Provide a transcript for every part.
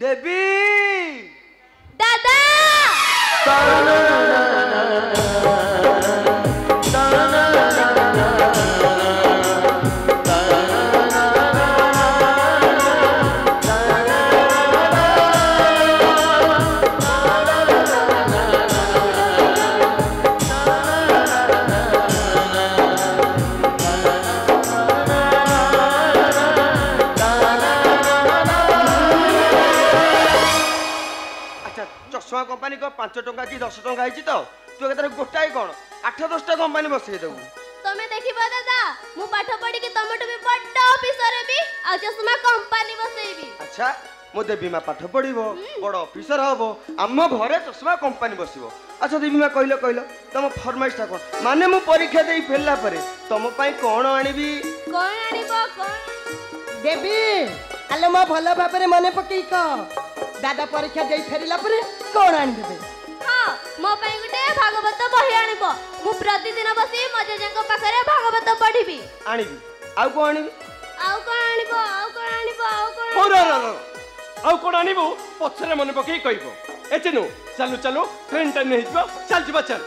देवी दादा चश्मा कंपनी को 5 टंका कि 10 टंका है तो तू एतर गोटाई कोन 8-10 टा कंपनी बसई देबू तमे देखिबो दादा मु पाठ पढ़ी कि तमटो भी बड्ड ऑफिसर हेबी आ चश्मा कंपनी बसैबी। अच्छा मो देवी माँ पाठ पढ़िबो बड़ ऑफिसर हबो आम घरे चश्मा कंपनी बसिबो। अच्छा देवी माँ कहलो तुम फरमाइश टा कोन माने मु परीक्षा देई फेलला परे तुम पई कोन आनिबी कोन आनिबो कोन देवी आलो मा भल भाबरे मने पकई क दादा परीक्षा देई फेरिला परे कोन आनि देबे। हां मो पई गुटे भागवत बही आनिबो मु प्रतिदिन बसी मजेजंग पाखरे भागवत पढ़िबी आनिबी आउ को आनिबी आउ कोन आनिबो आउ कोन आनिबो आउ कोन ओरे आउ कोन आनिबो पछरे मने पकई कहिबो ए चिनु चलु चलु ट्रेन टाइम नै हिजबो चल जिबा चल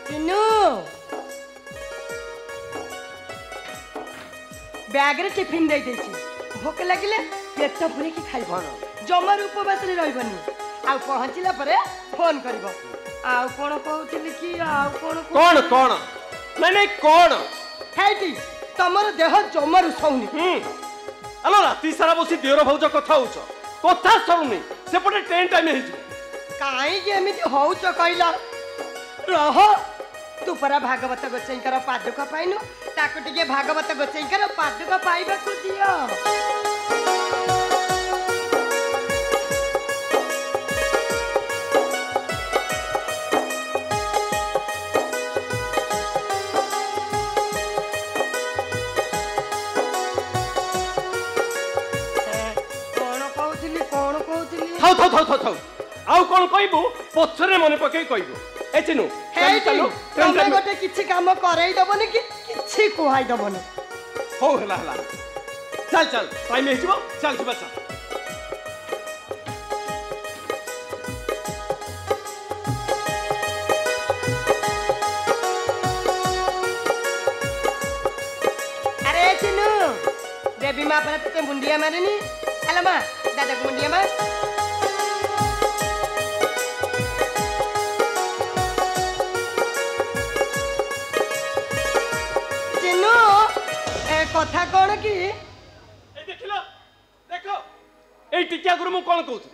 चिनु बैग रे टिफिन दे देछि भूख लागिले पेट भरी की खाइबो जमर उपवास रे रहबनी आ पहुंचिला परे फोन करबो आ कोन कहउतिली कि आ कोन कोन नहीं कोन हेटी तमर देह जमर सौनी अलो राती सारा बसी देवर भौज कथा होछ कथा सरुनी सेपटे ट्रेन टाइम हिजबो काई के एमिति होउछ कहला रह तू परा भागवत गोचैकर पादुका पाइनु ताको टिके भागवत गोचैकर पादुका पाइबा को दियो। थाउ आउ कोन कहबो पछरे मने पकई कहबो ए चिनु चलो तमे गोटे किछि काम करई दबनी कि किछि कोहाई दबनी हो हला चल चल टाइम हिजबो चल जिबा चल अरे चिनु देवी मां पर ते मुंडिया मारनी हला मां दादा को मुंडिया मार कथा कौन कि देखो ए टिकिया गुरु मु कोन कहउथि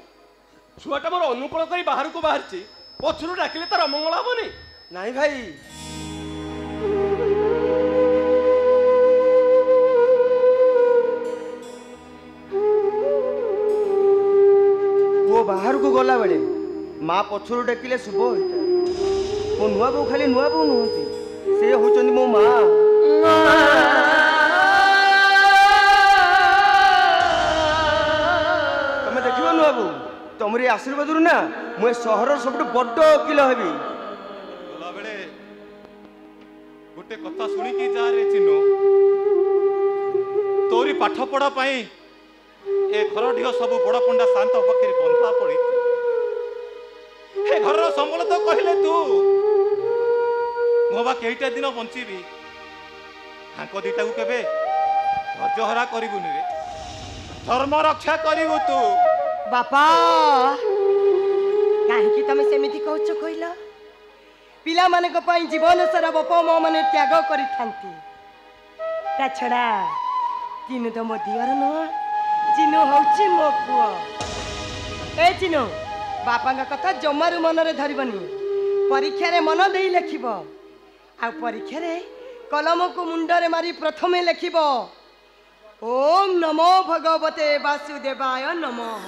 छुआटा मोर अनुकूल करी बाहर को बाहरची पछरु डाकिले तार अमंगल हबनी नहीं भाई वो बाहर को गला बेले माँ पछरु डाकिले शुभ होता मो नुआ बो खाली नुआ बो नुहति से होचंदी मो माँ तमरी आशीर्वाद ना मुझे सहर सब बड़ वकिल हेबी गला बेले गोटे कथा शुणी कि जा रे चिन्नु तोरी पाठ पढ़ा पाई ए घर ढिह सब बड़ पंडा शांत पाखे बंधा पड़ी ए घर संबल तो कहले तू मो बा केईटा दिन बंचीबी हांको दीटा को केबे धैर्यहरा करिबुनी रे धर्म रक्षा करिबु तू बापा कहीं तमे सेमिति कहछ कहला पिला माने को पई जीवन सारा बाप मां माने त्याग करि थांती ता छडा चिनु तो मो दियर न चिनु होछि मो पुओ ए चिनु बापा का कथा जमारु मन रे धरिबनी परीक्षा रे मन देई लेखिबो आ परीक्षा रे कलम को मुंड रे मारी प्रथमे लेखिबो ओम नमो भगवते वासुदेवाय नमः।